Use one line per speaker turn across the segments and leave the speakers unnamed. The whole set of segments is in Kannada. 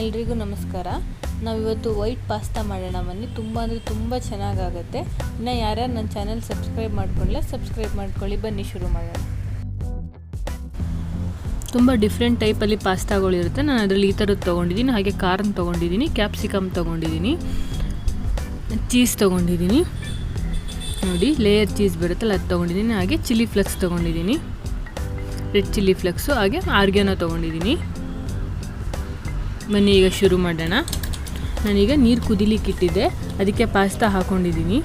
ಎಲ್ರಿಗೂ ನಮಸ್ಕಾರ. ನಾವಿವತ್ತು ವೈಟ್ ಪಾಸ್ತಾ ಮಾಡೋಣ ಬನ್ನಿ. ತುಂಬ ಅಂದರೆ ತುಂಬ ಚೆನ್ನಾಗಾಗುತ್ತೆ. ಇನ್ನು ಯಾರ್ಯಾರು ನನ್ನ ಚಾನಲ್ ಸಬ್ಸ್ಕ್ರೈಬ್ ಮಾಡ್ಕೊಳ್ಳಿ, ಸಬ್ಸ್ಕ್ರೈಬ್ ಮಾಡ್ಕೊಳ್ಳಿ. ಬನ್ನಿ ಶುರು ಮಾಡೋಣ. ತುಂಬ ಡಿಫ್ರೆಂಟ್ ಟೈಪಲ್ಲಿ ಪಾಸ್ತಾಗಳಿರುತ್ತೆ. ನಾನು ಅದರಲ್ಲಿ ಈ ಥರದ್ದು ತೊಗೊಂಡಿದ್ದೀನಿ, ಹಾಗೆ ಕಾರ್ನ್ ತೊಗೊಂಡಿದ್ದೀನಿ, ಕ್ಯಾಪ್ಸಿಕಮ್ ತೊಗೊಂಡಿದ್ದೀನಿ, ಚೀಸ್ ತೊಗೊಂಡಿದ್ದೀನಿ, ನೋಡಿ ಲೇಯರ್ ಚೀಸ್ ಬರುತ್ತಲ್ಲ ಅದು ತೊಗೊಂಡಿದ್ದೀನಿ, ಹಾಗೆ ಚಿಲ್ಲಿ ಫ್ಲೆಕ್ಸ್ ತೊಗೊಂಡಿದ್ದೀನಿ, ರೆಡ್ ಚಿಲ್ಲಿ ಫ್ಲೆಕ್ಸು, ಹಾಗೆ ಆರ್ಗ್ಯಾನೋ ತೊಗೊಂಡಿದ್ದೀನಿ. ಬನ್ನಿ ಈಗ ಶುರು ಮಾಡೋಣ. ನಾನೀಗ ನೀರು ಕುದಿಲಿಕ್ಕೆ ಇಟ್ಟಿದ್ದೆ, ಅದಕ್ಕೆ ಪಾಸ್ತಾ ಹಾಕ್ಕೊಂಡಿದ್ದೀನಿ.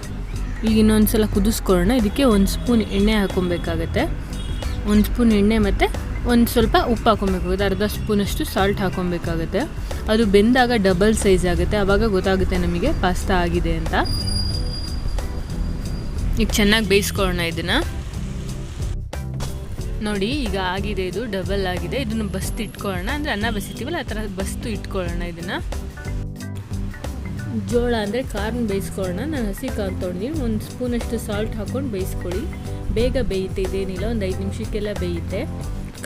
ಈಗ ಇನ್ನೊಂದು ಸಲ ಕುದಿಸ್ಕೊಳ್ಳೋಣ. ಇದಕ್ಕೆ ಒಂದು ಸ್ಪೂನ್ ಎಣ್ಣೆ ಹಾಕ್ಕೊಬೇಕಾಗತ್ತೆ. ಒಂದು ಸ್ಪೂನ್ ಎಣ್ಣೆ ಮತ್ತು ಒಂದು ಸ್ವಲ್ಪ ಉಪ್ಪು ಹಾಕ್ಕೊಬೇಕಾಗುತ್ತೆ. ಅರ್ಧ ಸ್ಪೂನಷ್ಟು ಸಾಲ್ಟ್ ಹಾಕ್ಕೊಬೇಕಾಗತ್ತೆ. ಅದು ಬೆಂದಾಗ ಡಬಲ್ ಸೈಜ್ ಆಗುತ್ತೆ, ಆವಾಗ ಗೊತ್ತಾಗುತ್ತೆ ನಮಗೆ ಪಾಸ್ತಾ ಆಗಿದೆ ಅಂತ. ಈಗ ಚೆನ್ನಾಗಿ ಬೇಯಿಸ್ಕೊಳ್ಳೋಣ ಇದನ್ನು. ನೋಡಿ ಈಗ ಆಗಿದೆ, ಇದು ಡಬಲ್ ಆಗಿದೆ. ಇದನ್ನು ಬಸ್ತು ಇಟ್ಕೊಳ್ಳೋಣ, ಅಂದರೆ ಅನ್ನ ಬಸಿತೀವಲ್ಲ ಆ ಥರ ಬಸ್ತು ಇಟ್ಕೊಳ್ಳೋಣ. ಇದನ್ನು ಜೋಳ ಅಂದರೆ ಕಾರ್ನ್ ಬೇಯಿಸ್ಕೊಳ್ಳೋಣ. ನಾನು ಹಸಿ ಕಾರ್ನ್ ತೊಗೊಂಡಿದ್ದೀನಿ. ಒಂದು ಸ್ಪೂನಷ್ಟು ಸಾಲ್ಟ್ ಹಾಕ್ಕೊಂಡು ಬೇಯಿಸ್ಕೊಳ್ಳಿ. ಬೇಗ ಬೇಯುತ್ತೆ, ಇದೇನಿಲ್ಲ ಒಂದು 5 ನಿಮಿಷಕ್ಕೆಲ್ಲ ಬೇಯುತ್ತೆ.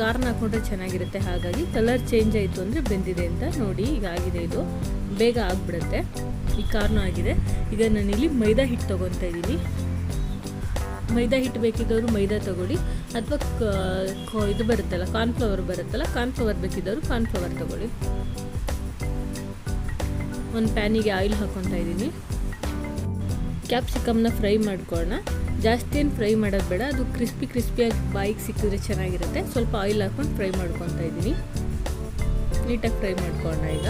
ಕಾರ್ನ್ ಹಾಕ್ಕೊಂಡ್ರೆ ಚೆನ್ನಾಗಿರುತ್ತೆ. ಹಾಗಾಗಿ ಕಲರ್ ಚೇಂಜ್ ಆಯಿತು ಅಂದರೆ ಬೆಂದಿದೆ ಅಂತ. ನೋಡಿ ಈಗ ಆಗಿದೆ, ಇದು ಬೇಗ ಆಗಿಬಿಡುತ್ತೆ. ಈ ಕಾರ್ನು ಆಗಿದೆ. ಈಗ ನಾನಿಲ್ಲಿ ಮೈದಾ ಹಿಟ್ಟು ತೊಗೊತಾ ಇದ್ದೀನಿ. ಮೈದಾ ಹಿಟ್ಟು ಬೇಕಿದ್ದವರು ಮೈದಾ ತೊಗೊಳ್ಳಿ, ಅಥವಾ ಇದು ಬರುತ್ತಲ್ಲ ಕಾರ್ನ್ಫ್ಲವರ್ ಬರುತ್ತಲ್ಲ, ಕಾರ್ನ್ಫ್ಲವರ್ ಬೇಕಿದ್ದವರು ಕಾರ್ನ್ಫ್ಲವರ್ ತೊಗೊಳ್ಳಿ. ಒಂದು ಪ್ಯಾನಿಗೆ ಆಯಿಲ್ ಹಾಕ್ಕೊತಾ ಇದ್ದೀನಿ. ಕ್ಯಾಪ್ಸಿಕಮ್ನ ಫ್ರೈ ಮಾಡ್ಕೊಳ್ಳೋಣ. ಜಾಸ್ತಿ ಏನು ಫ್ರೈ ಮಾಡೋದು ಬೇಡ, ಅದು ಕ್ರಿಸ್ಪಿಯಾಗಿ ಬಾಯಿಗೆ ಸಿಕ್ಕಿದ್ರೆ ಚೆನ್ನಾಗಿರುತ್ತೆ. ಸ್ವಲ್ಪ ಆಯಿಲ್ ಹಾಕ್ಕೊಂಡು ಫ್ರೈ ಮಾಡ್ಕೊತಾ ಇದ್ದೀನಿ. ನೀಟಾಗಿ ಫ್ರೈ ಮಾಡ್ಕೊಳ್ಳೋಣ.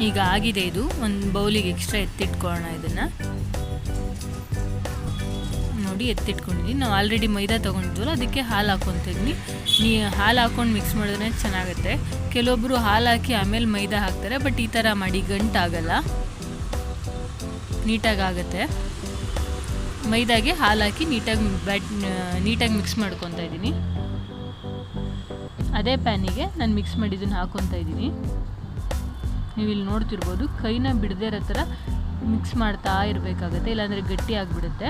ಈಗ ಆಗಿದೆ, ಇದು ಒಂದು ಬೌಲಿಗೆ ಎಕ್ಸ್ಟ್ರಾ ಎತ್ತಿಟ್ಕೊಳ್ಳೋಣ. ಇದನ್ನು ನೋಡಿ ಎತ್ತಿಟ್ಕೊಂಡಿದ್ದೀನಿ. ನಾವು ಆಲ್ರೆಡಿ ಮೈದಾ ತೊಗೊಂಡಿದ್ವಲ್ಲ, ಅದಕ್ಕೆ ಹಾಲು ಹಾಕ್ಕೊತಿದ್ದೀನಿ. ಹಾಲು ಹಾಕ್ಕೊಂಡು ಮಿಕ್ಸ್ ಮಾಡಿದ್ರೆ ಚೆನ್ನಾಗುತ್ತೆ. ಕೆಲವೊಬ್ಬರು ಹಾಲು ಹಾಕಿ ಆಮೇಲೆ ಮೈದಾ ಹಾಕ್ತಾರೆ, ಬಟ್ ಈ ಥರ ಮಾಡಿ ಗಂಟಾಗಲ್ಲ, ನೀಟಾಗಿ ಆಗುತ್ತೆ. ಮೈದಾಗೆ ಹಾಲು ಹಾಕಿ ನೀಟಾಗಿ ಮಿಕ್ಸ್ ಮಾಡ್ಕೊತಾ ಇದ್ದೀನಿ. ಅದೇ ಪ್ಯಾನಿಗೆ ನಾನು ಮಿಕ್ಸ್ ಮಾಡಿದ್ದನ್ನು ಹಾಕ್ಕೊತಾ ಇದ್ದೀನಿ. ನೀವು ಇಲ್ಲಿ ನೋಡ್ತಿರ್ಬೋದು, ಕೈನ ಬಿಡದೇ ಇರೋ ಥರ ಮಿಕ್ಸ್ ಮಾಡ್ತಾ ಇರಬೇಕಾಗತ್ತೆ, ಇಲ್ಲಾಂದರೆ ಗಟ್ಟಿ ಆಗಿಬಿಡುತ್ತೆ.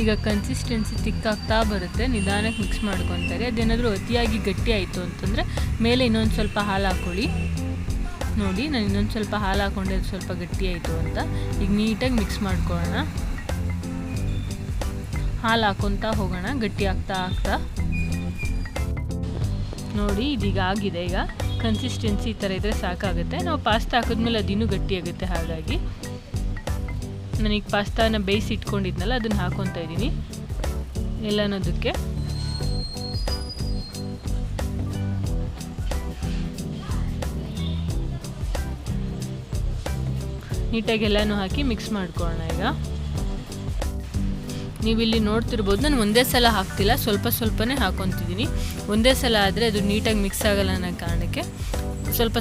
ಈಗ ಕನ್ಸಿಸ್ಟೆನ್ಸಿ ತಿಕ್ಕಾಗ್ತಾ ಬರುತ್ತೆ, ನಿಧಾನಕ್ಕೆ ಮಿಕ್ಸ್ ಮಾಡ್ಕೊತಾರೆ. ಅದೇನಾದರೂ ಅತಿಯಾಗಿ ಗಟ್ಟಿ ಆಯಿತು ಅಂತಂದರೆ ಮೇಲೆ ಇನ್ನೊಂದು ಸ್ವಲ್ಪ ಹಾಲು ಹಾಕ್ಕೊಳ್ಳಿ. ನೋಡಿ ನಾನು ಇನ್ನೊಂದು ಸ್ವಲ್ಪ ಹಾಲು ಹಾಕ್ಕೊಂಡೆ, ಸ್ವಲ್ಪ ಗಟ್ಟಿ ಆಯಿತು ಅಂತ. ಈಗ ನೀಟಾಗಿ ಮಿಕ್ಸ್ ಮಾಡ್ಕೊಳ್ಳೋಣ. ಹಾಲು ಹಾಕ್ಕೊತಾ ಹೋಗೋಣ, ಗಟ್ಟಿ ಆಗ್ತಾ ನೋಡಿ ಇದೀಗ ಆಗಿದೆ. ಈಗ ಕನ್ಸಿಸ್ಟೆನ್ಸಿ ಈ ಥರ ಇದ್ದರೆ ಸಾಕಾಗುತ್ತೆ. ನಾವು ಪಾಸ್ತಾ ಹಾಕಿದ್ಮೇಲೆ ಅದು ಇನ್ನೂ ಗಟ್ಟಿಯಾಗುತ್ತೆ. ಹಾಗಾಗಿ ನಾನೀಗ ಪಾಸ್ತಾನ ಬೇಯಿಸಿ ಇಟ್ಕೊಂಡಿದ್ನಲ್ಲ, ಅದನ್ನು ಹಾಕ್ಕೊತಾ ಇದ್ದೀನಿ ಎಲ್ಲನೋದಕ್ಕೆ. ನೀಟಾಗಿ ಎಲ್ಲನೂ ಹಾಕಿ ಮಿಕ್ಸ್ ಮಾಡ್ಕೊಳ್ಳೋಣ. ಈಗ ನೀವಿಲ್ಲಿ ನೋಡ್ತಿರ್ಬೋದು, ನಾನು ಒಂದೇ ಸಲ ಹಾಕ್ತಿಲ್ಲ, ಸ್ವಲ್ಪನೇ ಹಾಕ್ಕೊತಿದ್ದೀನಿ. ಒಂದೇ ಸಲ ಆದರೆ ಅದು ನೀಟಾಗಿ ಮಿಕ್ಸ್ ಆಗಲ್ಲ ಅನ್ನೋ ಕಾರಣಕ್ಕೆ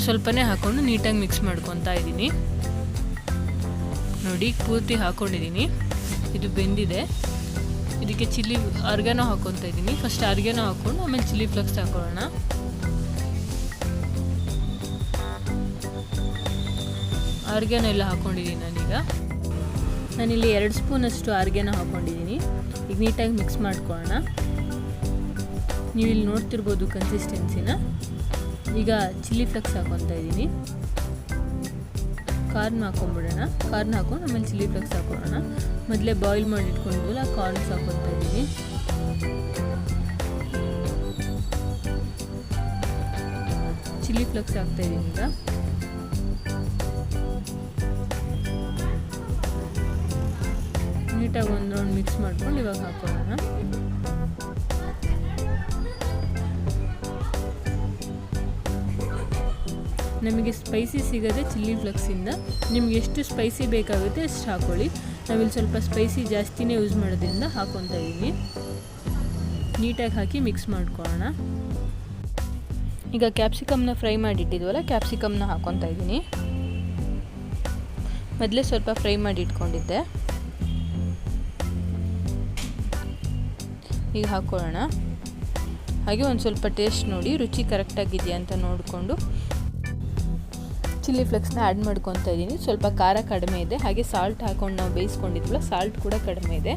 ಸ್ವಲ್ಪನೇ ಹಾಕ್ಕೊಂಡು ನೀಟಾಗಿ ಮಿಕ್ಸ್ ಮಾಡ್ಕೊತಾ ಇದ್ದೀನಿ. ನೋಡಿ ಪೂರ್ತಿ ಹಾಕ್ಕೊಂಡಿದ್ದೀನಿ. ಇದು ಬೆಂದಿದೆ. ಇದಕ್ಕೆ ಆರ್ಗ್ಯಾನೋ ಹಾಕ್ಕೊತಾ ಇದ್ದೀನಿ. ಫಸ್ಟ್ ಆರ್ಗ್ಯಾನೋ ಹಾಕ್ಕೊಂಡು ಆಮೇಲೆ ಚಿಲ್ಲಿ ಫ್ಲೆಕ್ಸ್ ಹಾಕೊಳ್ಳೋಣ. ಆರ್ಗ್ಯಾನೋ ಎಲ್ಲ ಹಾಕ್ಕೊಂಡಿದ್ದೀನಿ ನಾನಿಲ್ಲಿ 2 ಸ್ಪೂನಷ್ಟು ಆರ್ಗ್ಯಾನೋ ಹಾಕ್ಕೊಂಡಿದ್ದೀನಿ. ಈಗ ನೀಟಾಗಿ ಮಿಕ್ಸ್ ಮಾಡ್ಕೊಳ್ಳೋಣ. ನೀವು ಇಲ್ಲಿ ನೋಡ್ತಿರ್ಬೋದು ಕನ್ಸಿಸ್ಟೆನ್ಸಿನ. ಈಗ ಚಿಲ್ಲಿ ಫ್ಲೆಕ್ಸ್ ಹಾಕ್ಕೊತಾ ಇದ್ದೀನಿ. ಕಾರ್ನ್ ಹಾಕ್ಕೊಂಬಿಡೋಣ. ಕಾರ್ನ್ ಹಾಕ್ಕೊಂಡು ಆಮೇಲೆ ಚಿಲ್ಲಿ ಫ್ಲೆಕ್ಸ್ ಹಾಕೊಳ್ಳೋಣ. ಮೊದಲೇ ಬಾಯ್ಲ್ ಮಾಡಿ ಇಟ್ಕೊಂಡಿದ್ವಲ್ಲ, ಕಾರ್ನ್ಸ್ ಹಾಕ್ಕೊತಾ ಇದ್ದೀನಿ. ಚಿಲ್ಲಿ ಫ್ಲೆಕ್ಸ್ ಹಾಕ್ತಾಯಿದ್ದೀನಿ. ಈಗ ನೀಟಾಗಿ ಒಂದು ರೌಂಡ್ ಮಿಕ್ಸ್ ಮಾಡ್ಕೊಂಡು ಇವಾಗ ಹಾಕೊಳ್ಳೋಣ. ನಮಗೆ ಸ್ಪೈಸಿ ಸಿಗೋದೆ ಚಿಲ್ಲಿ ಫ್ಲೆಕ್ಸಿಂದ. ನಿಮ್ಗೆ ಎಷ್ಟು ಸ್ಪೈಸಿ ಬೇಕಾಗುತ್ತೆ ಅಷ್ಟು ಹಾಕ್ಕೊಳ್ಳಿ. ನಾವಿಲ್ಲಿ ಸ್ವಲ್ಪ ಸ್ಪೈಸಿ ಜಾಸ್ತಿನೇ ಯೂಸ್ ಮಾಡೋದ್ರಿಂದ ಹಾಕ್ಕೊತಾ ಇದ್ದೀನಿ. ನೀಟಾಗಿ ಹಾಕಿ ಮಿಕ್ಸ್ ಮಾಡ್ಕೊಳ್ಳೋಣ. ಈಗ ಕ್ಯಾಪ್ಸಿಕಮ್ನ ಫ್ರೈ ಮಾಡಿಟ್ಟಿದ್ವಲ್ಲ, ಕ್ಯಾಪ್ಸಿಕಮ್ನ ಹಾಕ್ಕೊತಾ ಇದ್ದೀನಿ. ಮೊದಲೇ ಸ್ವಲ್ಪ ಫ್ರೈ ಮಾಡಿ ಇಟ್ಕೊಂಡಿದ್ದೆ. ಈಗ ಹಾಕ್ಕೊಳ್ಳೋಣ. ಹಾಗೆ ಒಂದು ಸ್ವಲ್ಪ ಟೇಸ್ಟ್ ನೋಡಿ, ರುಚಿ ಕರೆಕ್ಟಾಗಿದೆಯಾ ಅಂತ ನೋಡಿಕೊಂಡು ಚಿಲ್ಲಿ ಫ್ಲೆಕ್ಸ್ನ ಆ್ಯಡ್ ಮಾಡ್ಕೊತಾ ಇದ್ದೀನಿ. ಸ್ವಲ್ಪ ಖಾರ ಕಡಿಮೆ ಇದೆ, ಹಾಗೆ ಸಾಲ್ಟ್ ಹಾಕೊಂಡು ನಾವು ಬೇಯಿಸ್ಕೊಂಡಿದ್ವಲ್ಲ ಸಾಲ್ಟ್ ಕೂಡ ಕಡಿಮೆ ಇದೆ,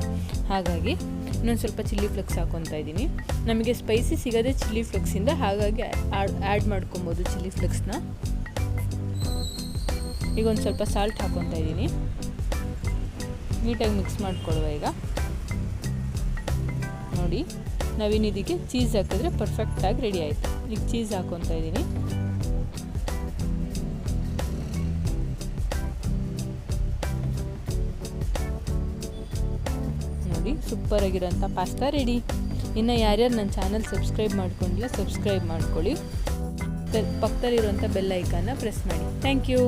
ಹಾಗಾಗಿ ಇನ್ನೊಂದು ಸ್ವಲ್ಪ ಚಿಲ್ಲಿ ಫ್ಲೆಕ್ಸ್ ಹಾಕ್ಕೊತಾ ಇದ್ದೀನಿ. ನಮಗೆ ಸ್ಪೈಸಿ ಸಿಗೋದೇ ಚಿಲ್ಲಿ ಫ್ಲೆಕ್ಸಿಂದ, ಹಾಗಾಗಿ ಆ್ಯಡ್ ಮಾಡ್ಕೊಬೋದು ಚಿಲ್ಲಿ ಫ್ಲೆಕ್ಸ್ನ. ಈಗ ಒಂದು ಸ್ವಲ್ಪ ಸಾಲ್ಟ್ ಹಾಕ್ಕೊತಾ ಇದ್ದೀನಿ. ನೀಟಾಗಿ ಮಿಕ್ಸ್ ಮಾಡ್ಕೊಳ್ಳುವ. ಈಗ ನೋಡಿ, ನಾವಿನ್ನಿದಕ್ಕೆ ಚೀಸ್ ಹಾಕಿದ್ರೆ ಪರ್ಫೆಕ್ಟಾಗಿ ರೆಡಿ ಆಯಿತು. ಈಗ ಚೀಸ್ ಹಾಕ್ಕೊತಾ ಇದ್ದೀನಿ. ನೋಡಿ, ಸೂಪರ್ ಆಗಿರೋಂಥ ಪಾಸ್ತಾ ರೆಡಿ. ಇನ್ನು ಯಾರ್ಯಾರು ನನ್ನ ಚಾನಲ್ ಸಬ್ಸ್ಕ್ರೈಬ್ ಮಾಡ್ಕೊಂಡಿಲ್ಲ ಸಬ್ಸ್ಕ್ರೈಬ್ ಮಾಡ್ಕೊಳ್ಳಿ. ಪಕ್ಕದಲ್ಲಿರುವಂಥ ಬೆಲ್ ಐಕಾನ್ನ ಪ್ರೆಸ್ ಮಾಡಿ. Thank you.